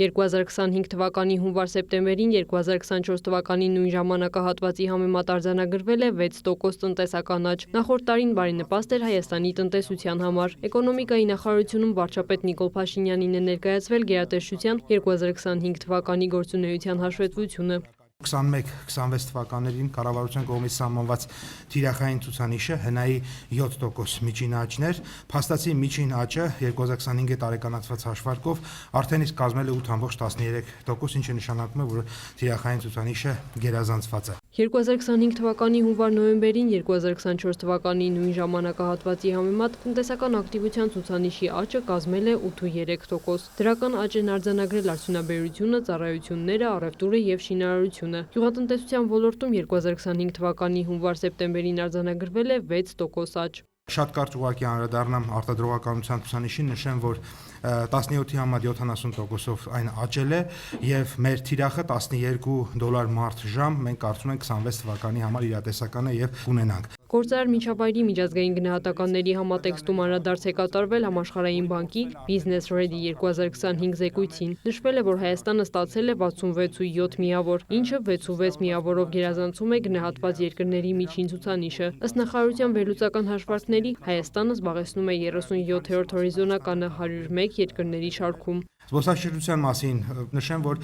2025 թվականի հունվար-սեպտեմբերին 2024 թվականի նույն ժամանակահատվածի համեմատ արձանագրվել է 6% տնտեսական աճ։ Նախորդ տարին բարենպաստ էր Հայաստանի տնտեսության համար։ Էկոնոմիկայի նախարարությունում վարչապետ Նիկոլ Փաշինյանին է ներկայացվել գերատեսչության 2025 թվականի գործունեության հաշվետվությունը։ 21-26 թվականներին կառավարության կողմից սահմանված թիրախային ցուցանիշը հնայի 7% միջին աճն էր, փաստացի միջին աճը 2025 տարեկանացված հաշվարկով արդեն իսկ կազմել է 8.13%, ինչը նշանակում է, որ թիրախային ցուցանիշը գերազանցված է։ 2025 թվականի հունվար-նոյեմբերին 2024 թվականի նույն ժամանակահատվածի համեմատ տնտեսական ակտիվության ցուցանիշի աճը կազմել է 8.3%։ Դրական աճ են արձանագրել արդյունաբերությունը, ծառայությունները, առևտուրը եւ շինարարությունը։ Գյուղատնտեսության ոլորտում 2025 թվականի հունվար-սեպտեմբերին արձանագրվել է 6% աճ։ Շատ կարճ ուղղակի անդրադառնամ արտադրողականության ցուցանիշին, նշեմ, որ 17.70%-ով այն աճել է եւ մեր թիրախը $12 մարդ ժամ, մենք կարծում ենք 26 թվականի համար իրատեսական է եւ կունենանք։ Գործարար միջավայրի միջազգային գնահատականների համատեքստում անդրադարձ է կատարվել Համաշխարհային բանկի Business Ready 2025 զեկույցին։ Նշվել է, որ Հայաստանը ստացել է 66.7 միավոր, ինչը 6.6 միավորով գերազանցում է գնահատված երկրների միջին ցուցանիշը։ Ըստ նախարարության վերլուծական հաշվարկների Հայաստանը զբաղեցնում է 37-րդ հորիզոնականը 101 երկրների շարքում։ Զբոսաշրջության մասին նշեմ, որ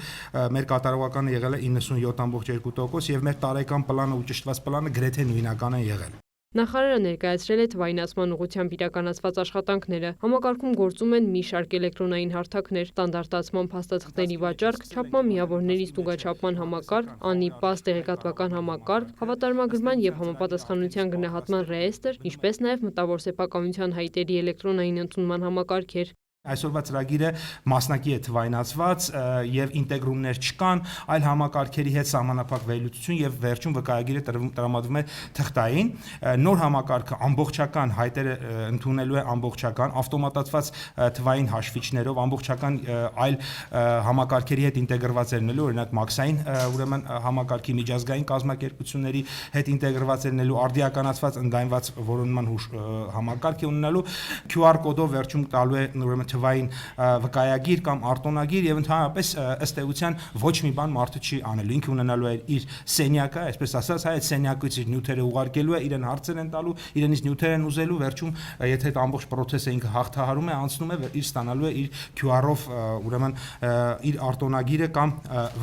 մեր կատարողականը եղել է 97.2% եւ մեր տարեկան պլանը ու ճշտված պլանը գրեթե նույնական են եղել։ Նախարարը ներկայացրել է թվայնացման ուղղությամբ իրականացված աշխատանքները։ Համակարգում գործում են մի շարք էլեկտրոնային հարթակներ, ստանդարտացման փաստաթղթերի վաճառք, չափման միավորների ստուգաչափման համակարգ, անիպաս տեղեկատվական համակարգ, հավատարմագրման եւ համապատասխանության գնահատման ռեեստր, ինչպես նաեւ մտավոր սեփականության հայտերի էլեկտրոնային ընդունման համակարգեր։ Այսօրվա ծրագիրը մասնակի է թվայնացված եւ ինտեգրումներ չկան, այլ համակարգերի հետ սահմանափակ վերլուծություն եւ վերջում վկայագիրը տրամադրվում է թղթային։ Նոր համակարգը ամբողջական հայտերը ընդունելու է ամբողջական ավտոմատացված թվային հաշվիչներով, ամբողջական այլ համակարգերի հետ ինտեգրված է լինելու, օրինակ մաքսային, ուրեմն համակարգի միջազգային կազմակերպությունների հետ ինտեգրված է լինելու, արդիականացված ընդայնված որոնման համակարգ է ունենալու, QR կոդով վերջում տալու է ուրեմն թվային վկայագիր կամ արտոնագիր եւ ընդհանրապես ըստ էության ոչ մի բան մարդը չի անելու, ինքը ունենալու է իր սենյակը, այսպես ասած, այդ սենյակից իր նյութերը ուղարկելու է, իրեն հարցեր են տալու, իրենից նյութեր են ուզելու, վերջում եթե այդ ամբողջ process-ը ինքը հաղթահարում է, անցնում է, իր ստանալու է իր QR-ով ուրեմն իր արտոնագիրը կամ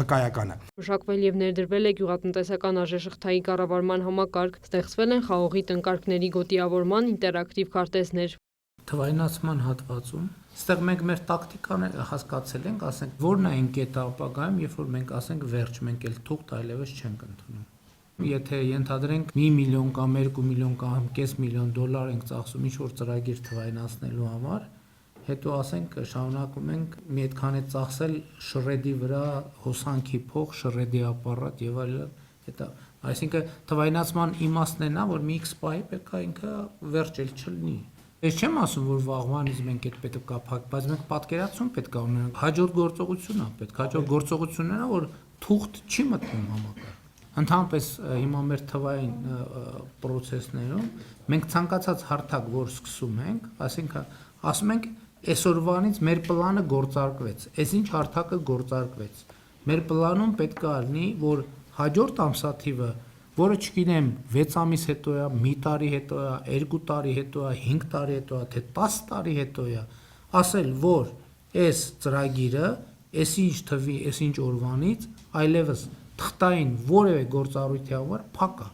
վկայականը։ Մշակվել եւ ներդրվել է գյուղատնտեսական արժեշղթայի կառավարման համակարգ, ստեղծվել են խաղողի տնկարկների գոտիավորման ինտերակտիվ քարտեզներ։ Թվայնացման հատվածում այստեղ մենք մեր տակտիկան հասկացել ենք, ասենք, որն է այն կետը ապագայում, երբ որ մենք ասենք վերջ, մենք էլ թուղթ այլևս չենք ընդունում։ Եթե ենթադրենք 1 միլիոն կամ 2 միլիոն կամ կես միլիոն դոլար ենք ծախսում ինչ-որ ծրագիր թվայնացնելու համար, հետո ասենք շարունակում ենք մի այդքան է ծախսել շռեդի վրա հոսանքի փող, շռեդի ապարատ եւ այլն, հետո այսինքն թվայնացման իմաստն է նա, որ մի X պահի պետք է ինքը վերջել չլինի։ Ես չեմ ասում, որ վաղվանից մենք այդ պետք է փակ, բայց մենք պատկերացում պետք է ունենանք, հաջորդ գործողությունն է պետք, հաջորդ գործողությունն է, որ թուղթ չի մտնում համակարգ։ Ընդհանրապես հիմա մեր թվային process-ներում մենք ցանկացած հարթակ, որ սկսում ենք, այսինքն ասում ենք այսօրվանից մեր պլանը գործարկվեց, այս ինչ հարթակը գործարկվեց։ Մեր պլանում պետք է լինի, որ հաջորդ ամսաթիվը, որը չգիտեմ 6 ամիս հետո է, մի տարի հետո է, 2 տարի հետո է, 5 տարի հետո է, թե 10 տարի հետո է, ասել, որ այս ծրագիրը, այսինչ թվի, այսինչ օրվանից այլևս թղթային որևէ գործառույթի համար փակ է,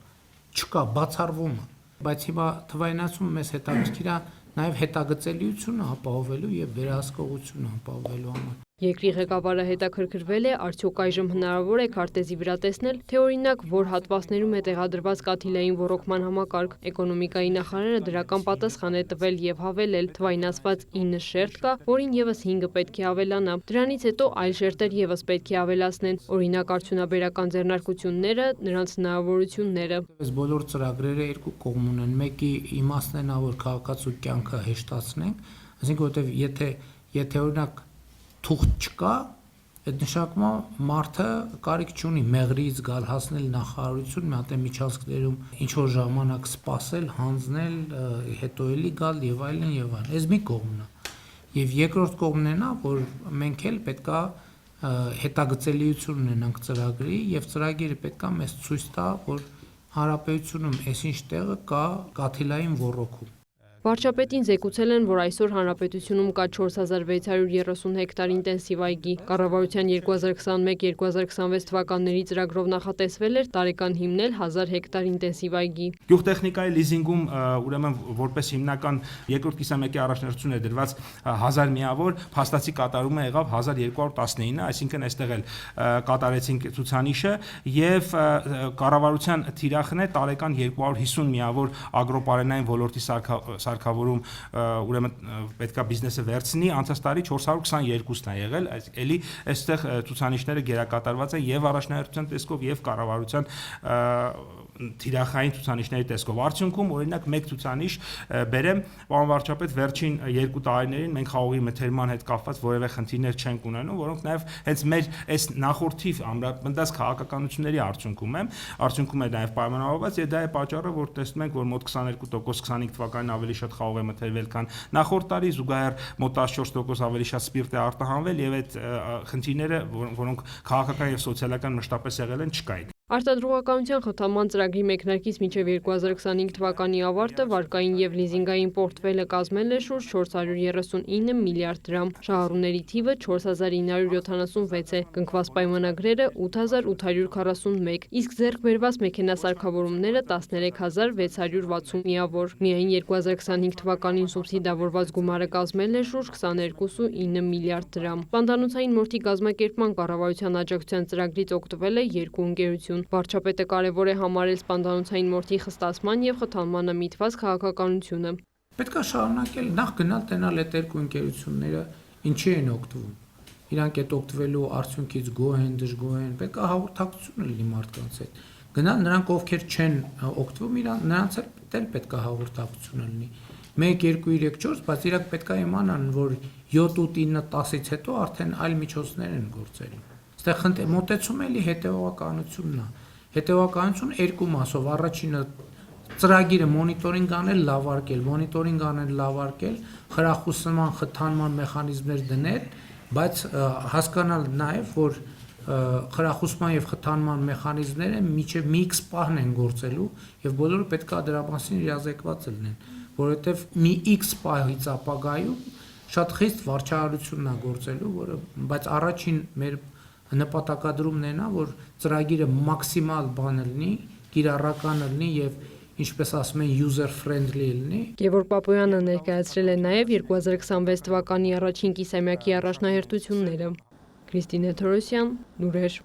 չկա, բացառվում է, բայց հիմա թվայնացումը մեզ հետաքրքիր է նաև հետագծելիությունը ապահովելու եւ վերահսկողությունը ապահովելու համար։ Երկրի ղեկավարը հետաքրքրվել է, արդյոք այժմ հնարավոր է քարտեզի վրա տեսնել, թե օրինակ որ հատվածներում է տեղադրված կաթիլային ոռոգման համակարգ։ Էկոնոմիկայի նախարարը դրական պատասխան է տվել եւ հավելել, թվայնացված 9 շերտ կա, որին եւս 5-ը պետք է ավելանա։ Դրանից հետո այլ շերտեր եւս պետք է ավելացնեն, օրինակ արդյունաբերական ձեռնարկությունները, նրանց հնարավորությունները։ Այս բոլոր ծրագրերը երկու կողմ ունեն։ Մեկի իմաստն է նա, որ քաղաքացու կյանքը հեշտացնենք, այսինքն որտեվ եթե օրինակ թուղթ չկա, այդ նշանակում է մարդը կարիք չունի մեղրից գալ հասնել նախարարություն, մի հատ է միջազգերում ինչ որ ժամանակ սպասել, հանձնել, հետո էլի գալ եւ այլն եւ այլն։ Այս մի կողմն է։ Եվ երկրորդ կողմն է նա, որ մենք էլ պետքա հետագծելիություն ունենանք ծրագրի եւ ծրագիրը պետք է մեզ ցույց տա, որ հանրապետությունում այսինչ տեղը կա կաթիլային ոռոգում։ Վարչապետին զեկուցել են, որ այսօր հանրապետությունում կա 4630 հեկտար ինտենսիվ այգի։ Կառավարության 2021-2026 թվականների ծրագրով նախատեսվել էր տարեկան հիմնել 1000 հեկտար ինտենսիվ այգի։ Գյուղտեխնիկայի լիզինգում ուրեմն որպես հիմնական երկրորդ կիսամյակի առաջնորդություն է դրված 1000 միավոր, փաստացի կատարումը եղավ 1219, այսինքն այստեղ էլ կատարեցինք ցուցանիշը եւ կառավարության թիրախն է տարեկան 250 միավոր ագրոպարենային ոլորտի սարքավորում ուրեմն պետքա բիզնեսը վերցնի, անցած տարի 422-ն է եղել, էլի այստեղ ցուցանիշները գերակատարված են եւ առաջնահերթության տեսքով եւ կառավարության թիրախային ցուցանիշների տեսքով։ Արդյունքում օրինակ մեկ ցուցանիշ բերեմ, պարոն վարչապետ, վերջին 2 տարիներին մենք խաղողի մթերման հետ կապված որևէ խնդիրներ չենք ունենում, որոնք նաեւ հենց մեր այս նախորդի ամրապնդած քաղաքականությունների արդյունքում է նաեւ պայմանավորված եւ դա է պատճառը, որ տեսնում ենք, որ մոտ 22% 25 թվականին ավելի շատ խաղող է մթերվել, քան նախորդ տարի, զուգահեռ մոտ 14% ավելի շատ սպիրտ է արտահանվել եւ այդ խնդիրները, որոնք քաղաքական եւ սոցիալական մշտապես եղել են, չկային։ Արտադրողականության խթանման ծրագրի մեկնարկից մինչև 2025 թվականի ավարտը վարկային եւ լիզինգային պորտֆելը կազմել է շուրջ 439 միլիարդ դրամ։ Շահառուների թիվը 4976 է, կնքված պայմանագրերը 8841, իսկ ձեռք բերված մեքենասարքավորումները 13660 միավոր։ Միայն 2025 թվականին սուբսիդավորված գումարը կազմել է շուրջ 22.9 միլիարդ դրամ։ Սպանդանոցային մորթի կազմակերպման կառավարության աջակցության ծրագրից օգտվել է 2 ընկերություն։ Վարչապետը կարևոր է համարել սպանդանոցային մորթի խստացման եւ խթանմանը միտված քաղաքականությունը։ Պետք է շարունակել նախ գնալ տենալ այդ երկու ընկերությունները ինչի են օգտվում։ Իրանք այդ օգտվելու արդյունքից գոհ են, դժգոհ են, պետք է հաղորդակցություն լինի մարդկանց հետ։ Գնալ նրանք ովքեր չեն օգտվում, նրանց էլ պետք է հաղորդակցություն լինի։ 1, 2, 3, 4, բայց իրանք պետք է իմանան, որ 7, 8, 9, 10-ից հետո արդեն այլ միջոցներ են գործելու։ Այստեղ մոտեցում էլի հետևականությունն է։ Հետևականություն երկու մասով, առաջինը ծրագիրը մոնիտորինգ անել, լավարկել, խրախուսման, խթանման մեխանիզմներ դնել, բայց հասկանալ նաև, որ խրախուսման եւ խթանման մեխանիզմները մինչեւ մի X պահն են գործելու եւ բոլորը պետք է դրա մասին իրազեկված լինեն, որովհետեւ մի X պահից ապագայում շատ խիստ վարչարությունն է գործելու, բայց առաջին մեր նպատակադրումն է նա, որ ծրագիրը մաքսիմալ բանը լինի, կիրառական լինի եւ ինչպես ասում են user friendly լինի։ Գևորգ Պապոյանը ներկայացրել է նաեւ 2026 թվականի առաջին կիսամյակի առաջնահերթությունները։ Քրիստինե Թորոսյան, լուրեր։